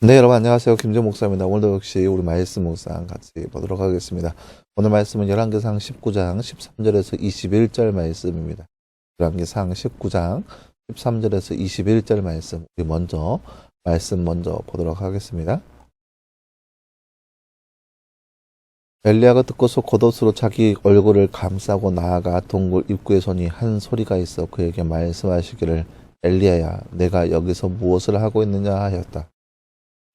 네, 여러분 안녕하세요. 김재목 목사입니다. 오늘도 역시 우리 말씀 묵상 같이 보도록 하겠습니다. 오늘 말씀은 열왕기상 19장 13절에서 21절 말씀입니다. 열왕기상 19장 13절에서 21절 말씀, 우리 말씀 먼저 보도록 하겠습니다. 엘리야가 듣고서 겉옷으로 자기 얼굴을 감싸고 나아가 동굴 입구에 서니 한 소리가 있어 그에게 말씀하시기를, 엘리야야, 내가 여기서 무엇을 하고 있느냐 하였다.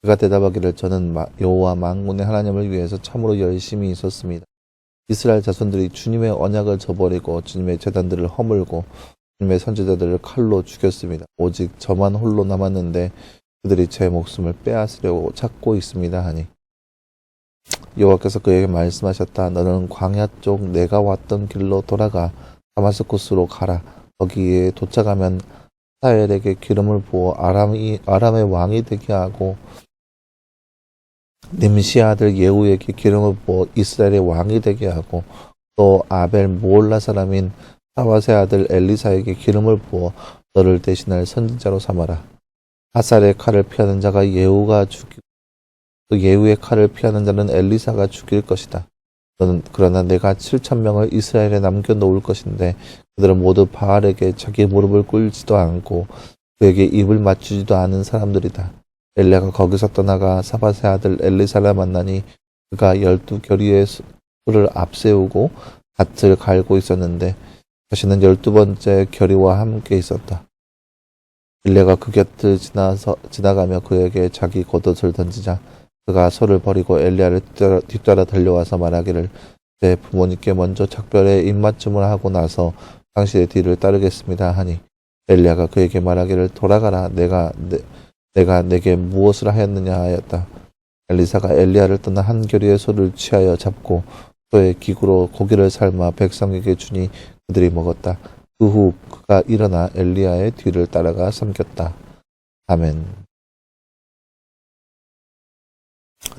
그가 대답하기를, 저는 여호와 만군의 하나님을 위해서 참으로 열심히 있었습니다. 이스라엘 자손들이 주님의 언약을 저버리고 주님의 제단들을 허물고 주님의 선지자들을 칼로 죽였습니다. 오직 저만 홀로 남았는데 그들이 제 목숨을 빼앗으려고 찾고 있습니다 하니, 여호와께서 그에게 말씀하셨다. 너는 광야 쪽 내가 왔던 길로 돌아가 다마스쿠스로 가라. 거기에 도착하면 하사엘에게 기름을 부어 아람의 왕이 되게 하고 nim시 아들 예후에게 기름을 부어 이스라엘의 왕이 되게 하고, 또 아벨 모올라 사람인 사밧의 아들 엘리사에게 기름을 부어 너를 대신할 선지자로 삼아라. 하살의 칼을 피하는 자가 예후가 죽이고 또 예후의 칼을 피하는 자는 엘리사가 죽일 것이다. 그러나 내가 7,000명을 이스라엘에 남겨놓을 것인데 그들은 모두 바알에게 자기 무릎을 꿇지도 않고 그에게 입을 맞추지도 않은 사람들이다. 엘리야가 거기서 떠나가 사밧의 아들 엘리사를 만나니 그가 12겨리의 술을 앞세우고 밭을 갈고 있었는데 자신은 12번째 겨리와 함께 있었다. 엘리야가 그 곁을 지나가며 그에게 자기 겉옷을 던지자 그가 소를 버리고 엘리야를 뒤따라 달려와서 말하기를, 내 부모님께 먼저 작별의 입맞춤을 하고 나서 당신의 뒤를 따르겠습니다 하니, 엘리야가 그에게 말하기를, 돌아가라. 내가 내게 무엇을 하였느냐 하였다. 엘리사가 엘리야를 떠나 한 겨리의 소를 취하여 잡고 소의 기구로 고기를 삶아 백성에게 주니 그들이 먹었다. 그 후 그가 일어나 엘리야의 뒤를 따라가 섬겼다. 아멘.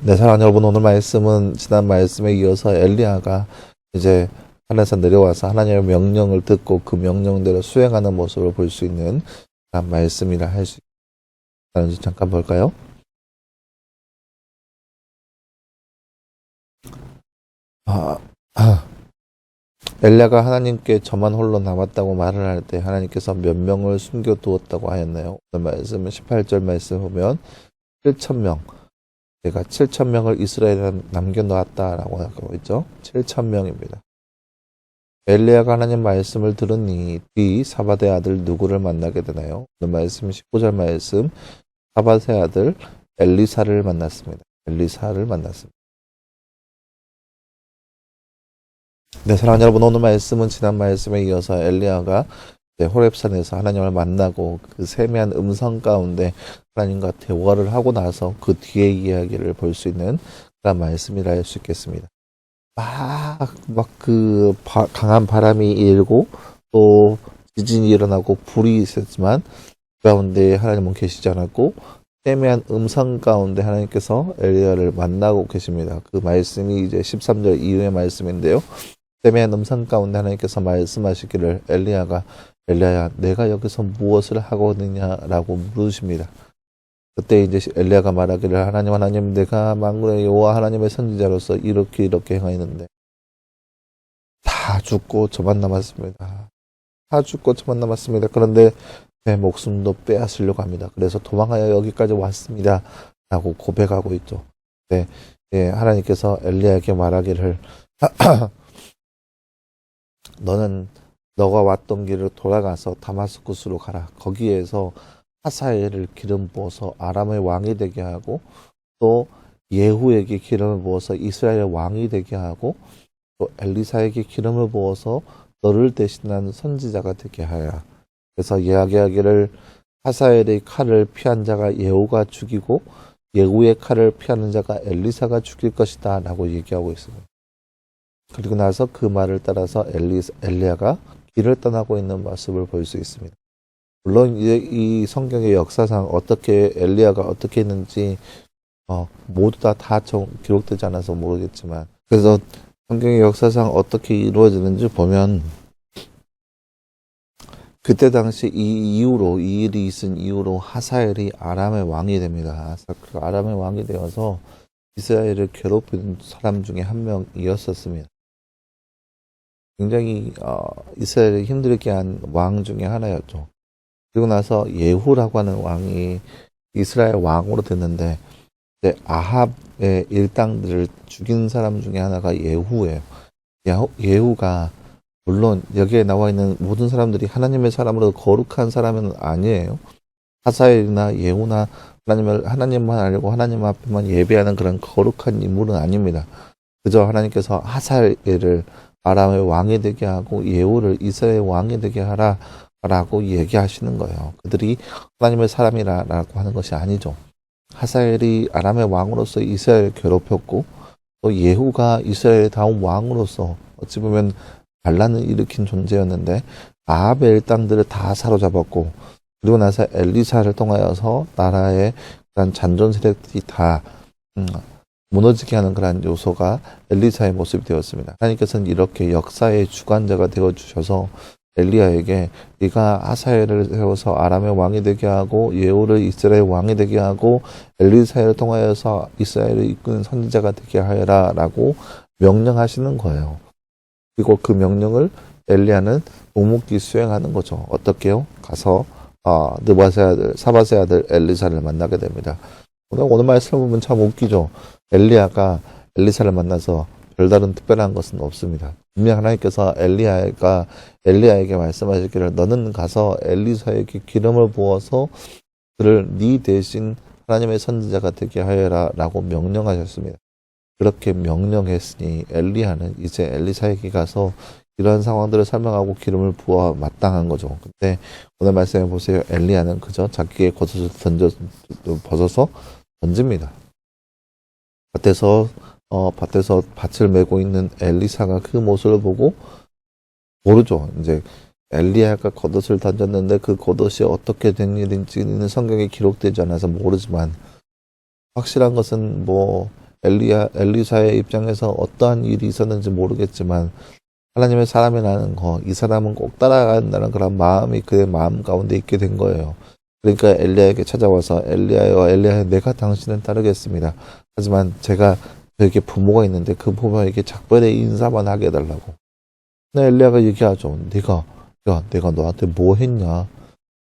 네, 사랑하는 여러분, 오늘 말씀은 지난 말씀에 이어서 엘리야가 이제 하늘에서 내려와서 하나님의 명령을 듣고 그 명령대로 수행하는 모습을 볼 수 있는 그런 말씀이라 할 수 있는지 잠깐 볼까요? 엘리야가 하나님께 저만 홀로 남았다고 말을 할 때 하나님께서 몇 명을 숨겨두었다고 하였나요? 오늘 말씀은 18절 말씀 보면 7,000명, 제가 7,000명을 이스라엘에 남겨놓았다라고 하고 있죠. 7,000명입니다. 엘리야가 하나님 말씀을 들으니 뒤 사밧의 아들 누구를 만나게 되나요? 오늘 말씀 19절 말씀, 사밧의 아들 엘리사를 만났습니다. 네, 사랑하는 여러분, 오늘 말씀은 지난 말씀에 이어서 엘리야가 호렙산에서 하나님을 만나고 그 세미한 음성 가운데 하나님과 대화를 하고 나서 그 뒤의 이야기를 볼 수 있는 그런 말씀이라 할 수 있겠습니다. 강한 바람이 일고 또 지진이 일어나고 불이 있었지만 그 가운데 하나님은 계시지 않았고 세미한 음성 가운데 하나님께서 엘리야를 만나고 계십니다. 그 말씀이 이제 13절 이후의 말씀인데요. 세미한 음성 가운데 하나님께서 말씀하시기를, 엘리야야, 내가 여기서 무엇을 하고 있느냐라고 물으십니다. 그때 이제 엘리야가 말하기를, 하나님, 내가 만군의 여호와 하나님의 선지자로서 이렇게 행하였는데 다 죽고 저만 남았습니다. 그런데 내 목숨도 빼앗으려고 합니다. 그래서 도망하여 여기까지 왔습니다. 라고 고백하고 있죠. 네, 하나님께서 엘리야에게 말하기를, 너는 너가 왔던 길을 돌아가서 다마스쿠스로 가라. 거기에서 하사엘을 기름 부어서 아람의 왕이 되게 하고 또 예후에게 기름을 부어서 이스라엘의 왕이 되게 하고 또 엘리사에게 기름을 부어서 너를 대신한 선지자가 되게 하라. 그래서 이야기하기를, 하사엘의 칼을 피한 자가 예후가 죽이고 예후의 칼을 피하는 자가 엘리사가 죽일 것이다 라고 얘기하고 있습니다. 그리고 나서 그 말을 따라서 엘리야가 길을 떠나고 있는 모습을 볼 수 있습니다. 물론 이제 이 성경의 역사상 엘리야가 어떻게 했는지 모두 다 기록되지 않아서 모르겠지만, 그래서 성경의 역사상 어떻게 이루어지는지 보면 그때 당시 이 이후로, 이 일이 있은 이후로 하사엘이 아람의 왕이 됩니다. 그 아람의 왕이 되어서 이스라엘을 괴롭히는 사람 중에 한 명이었었습니다. 굉장히 이스라엘을 힘들게 한 왕 중에 하나였죠. 그리고 나서 예후라고 하는 왕이 이스라엘 왕으로 됐는데 아합의 일당들을 죽인 사람 중에 하나가 예후예요. 예후가 물론 여기에 나와 있는 모든 사람들이 하나님의 사람으로 거룩한 사람은 아니에요. 하사엘이나 예후나 하나님만 알고 하나님 앞에만 예배하는 그런 거룩한 인물은 아닙니다. 그저 하나님께서 하사엘을 아람의 왕이 되게 하고 예후를 이스라엘 왕이 되게 하라라고 얘기하시는 거예요. 그들이 하나님의 사람이라고 하는 것이 아니죠. 하사엘이 아람의 왕으로서 이스라엘을 괴롭혔고 또 예후가 이스라엘의 다음 왕으로서 어찌 보면 반란을 일으킨 존재였는데 아합의 일당들을 다 사로잡았고 그리고 나서 엘리사를 통하여서 나라의 그런 잔존 세력들이 다 무너지게 하는 그런 요소가 엘리사의 모습이 되었습니다. 하나님께서는 이렇게 역사의 주관자가 되어주셔서 엘리야에게 네가 하사엘을 세워서 아람의 왕이 되게 하고 예후를 이스라엘 왕이 되게 하고 엘리사를 통하여서 이스라엘을 이끄는 선지자가 되게 하여라 라고 명령하시는 거예요. 그리고 그 명령을 엘리야는 묵묵히 수행하는 거죠. 어떻게요? 가서 사밧의 아들 엘리사를 만나게 됩니다. 오늘 말씀을 보면 참 웃기죠. 엘리야가 엘리사를 만나서 별다른 특별한 것은 없습니다. 분명 하나님께서 엘리야에게 말씀하시기를 너는 가서 엘리사에게 기름을 부어서 그를 네 대신 하나님의 선지자가 되게 하여라 라고 명령하셨습니다. 그렇게 명령했으니 엘리야는 이제 엘리사에게 가서 이런 상황들을 설명하고 기름을 부어 마땅한 거죠. 근데 오늘 말씀해 보세요. 엘리야는 그저 자기의 겉옷을 벗어서 던집니다. 밭에서 밭을 메고 있는 엘리사가 그 모습을 보고 모르죠. 이제 엘리야가 겉옷을 던졌는데 그 겉옷이 어떻게 된 일인지는 성경에 기록되지 않아서 모르지만 확실한 것은 엘리사의 입장에서 어떠한 일이 있었는지 모르겠지만 하나님의 사람이라는 거, 이 사람은 꼭 따라간다는 그런 마음이 그의 마음 가운데 있게 된 거예요. 그러니까 엘리야에게 찾아와서 엘리야 내가 당신을 따르겠습니다. 하지만 제가 저에게 부모가 있는데 그 부모에게 작별의 인사만 하게 해달라고. 근데 엘리야가 얘기하죠. 내가 너한테 뭐 했냐?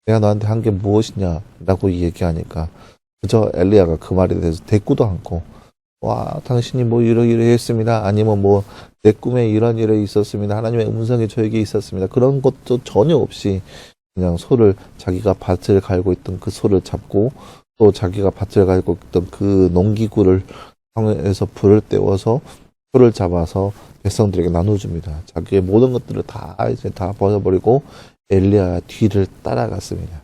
내가 너한테 한 게 무엇이냐? 라고 얘기하니까 그저 엘리야가 그 말에 대해서 대꾸도 않고 당신이 이러이러했습니다. 아니면 내 꿈에 이런 일이 있었습니다. 하나님의 음성이 저에게 있었습니다. 그런 것도 전혀 없이 그냥 자기가 밭을 갈고 있던 그 소를 잡고 또 자기가 밭을 갈고 있던 그 농기구를 상에서 불을 떼워서 소를 잡아서 백성들에게 나눠줍니다. 자기의 모든 것들을 다 벗어버리고 엘리야 뒤를 따라갔습니다.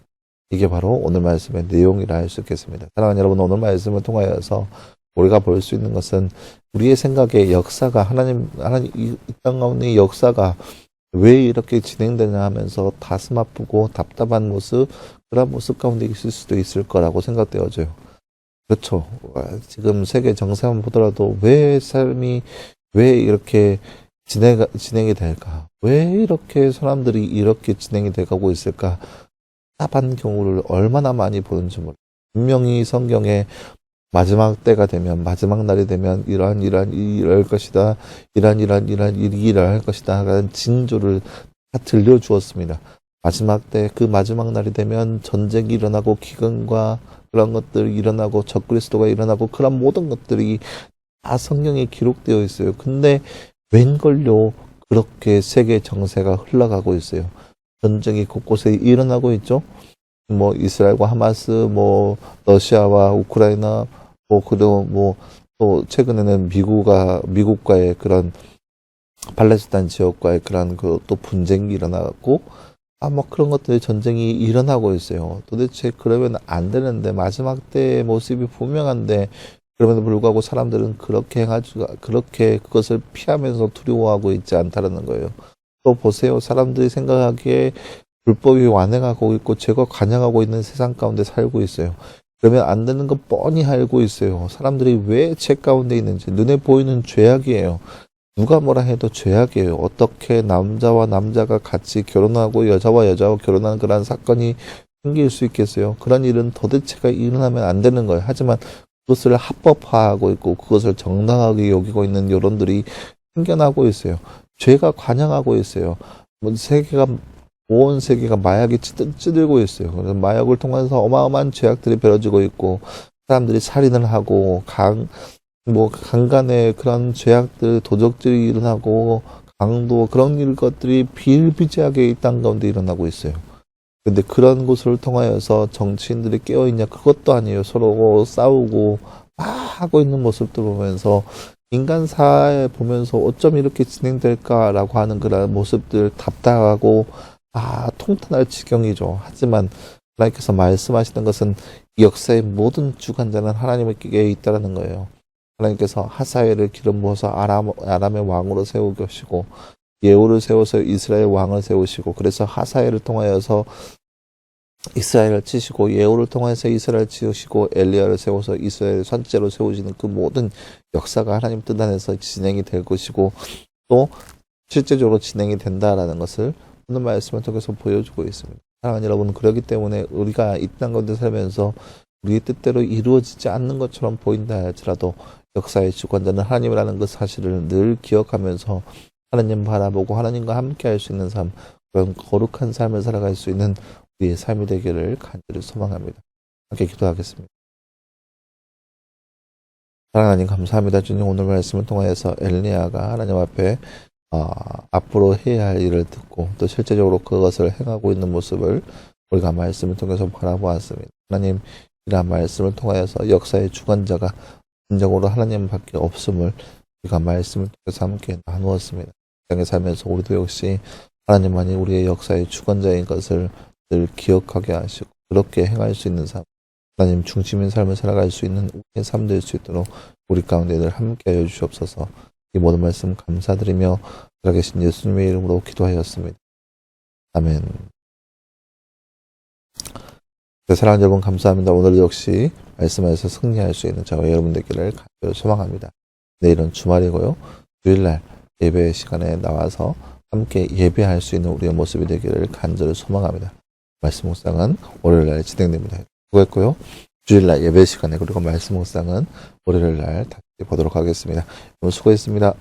이게 바로 오늘 말씀의 내용이라 할 수 있겠습니다. 사랑하는 여러분, 오늘 말씀을 통하여서 우리가 볼 수 있는 것은 우리의 생각의 역사가 하나님 이 땅 가운데 역사가 왜 이렇게 진행되냐 하면서 가슴 아프고 답답한 모습, 그런 모습 가운데 있을 수도 있을 거라고 생각되어져요. 그렇죠. 지금 세계 정세만 보더라도 삶이 왜 이렇게 진행이 될까? 왜 이렇게 사람들이 이렇게 진행이 돼가고 있을까? 답답한 경우를 얼마나 많이 보는지 몰라요. 분명히 성경에 마지막 때가 되면, 마지막 날이 되면 이러한 일이 일어날 것이다. 이러한 일이 일어날 것이다. 라는 징조를 다 들려주었습니다. 마지막 때, 그 마지막 날이 되면 전쟁이 일어나고 기근과 그런 것들이 일어나고 적그리스도가 일어나고 그런 모든 것들이 다 성경에 기록되어 있어요. 근데 웬걸요 그렇게 세계 정세가 흘러가고 있어요. 전쟁이 곳곳에 일어나고 있죠. 이스라엘과 하마스, 러시아와 우크라이나, 그리고 또 최근에는 미국과의 그런 팔레스타인 지역과의 그런 또 분쟁이 일어나고, 그런 것들의 전쟁이 일어나고 있어요. 도대체 그러면 안 되는데, 마지막 때의 모습이 분명한데, 그럼에도 불구하고 사람들은 그렇게 그것을 피하면서 두려워하고 있지 않다라는 거예요. 또 보세요. 사람들이 생각하기에 불법이 완행하고 있고 죄가 관영하고 있는 세상 가운데 살고 있어요. 그러면 안 되는 거 뻔히 알고 있어요. 사람들이 왜 죄 가운데 있는지 눈에 보이는 죄악이에요. 누가 뭐라 해도 죄악이에요. 어떻게 남자와 남자가 같이 결혼하고 여자와 여자와 결혼하는 그런 사건이 생길 수 있겠어요? 그런 일은 도대체가 일어나면 안 되는 거예요. 하지만 그것을 합법화하고 있고 그것을 정당하게 여기고 있는 여론들이 생겨나고 있어요. 죄가 관영하고 있어요. 온 세계가 마약이 찌들고 있어요. 그래서 마약을 통해서 어마어마한 죄악들이 벌어지고 있고 사람들이 살인을 하고 강간의 그런 죄악들, 도적질이 일어나고 강도 그런 것들이 비일비재하게 이 땅 가운데 일어나고 있어요. 근데 그런 것을 통하여서 정치인들이 깨어있냐? 그것도 아니에요. 서로 싸우고 막 하고 있는 모습들 보면서 인간사에 보면서 어쩜 이렇게 진행될까라고 하는 그런 모습들 답답하고 통탄할 지경이죠. 하지만 하나님께서 말씀하시는 것은 역사의 모든 주관자는 하나님께 있다라는 거예요. 하나님께서 하사엘을 기름 부어서 아람의 왕으로 세우시고 예후를 세워서 이스라엘 왕을 세우시고 그래서 하사엘을 통하여서 이스라엘을 치시고 예후를 통해서 이스라엘을 치우시고 엘리야를 세워서 이스라엘 선지자로 세우시는 그 모든 역사가 하나님 뜻 안에서 진행이 될 것이고 또 실제적으로 진행이 된다라는 것을 오늘 말씀을 통해서 보여주고 있습니다. 사랑하는 여러분, 그렇기 때문에 우리가 이 땅 가운데 살면서 우리의 뜻대로 이루어지지 않는 것처럼 보인다 할지라도 역사의 주관자는 하나님이라는 그 사실을 늘 기억하면서 하나님 바라보고 하나님과 함께 할 수 있는 삶, 그런 거룩한 삶을 살아갈 수 있는 우리의 삶이 되기를 간절히 소망합니다. 함께 기도하겠습니다. 하나님 감사합니다. 주님, 오늘 말씀을 통하여서 엘리야가 하나님 앞에 앞으로 해야 할 일을 듣고 또 실제적으로 그것을 행하고 있는 모습을 우리가 말씀을 통해서 바라보았습니다. 하나님, 이러한 말씀을 통하여서 역사의 주관자가 진정으로 하나님밖에 없음을 우리가 말씀을 통해서 함께 나누었습니다. 땅에 살면서 우리도 역시 하나님만이 우리의 역사의 주관자인 것을 늘 기억하게 하시고 그렇게 행할 수 있는 삶, 하나님 중심인 삶을 살아갈 수 있는 우리의 삶 될 수 있도록 우리 가운데 늘 함께하여 주시옵소서. 이 모든 말씀 감사드리며 살아계신 예수님의 이름으로 기도하였습니다. 아멘. 사랑하는 여러분 감사합니다. 오늘도 역시 말씀에서 승리할 수 있는 저와 여러분 되기를 간절히 소망합니다. 내일은 주말이고요. 주일날 예배 시간에 나와서 함께 예배할 수 있는 우리의 모습이 되기를 간절히 소망합니다. 말씀 묵상은 월요일날 진행됩니다. 수고했고요. 주일날 예배 시간에 그리고 말씀 묵상은 월요일날 다시 보도록 하겠습니다. 오늘 수고했습니다.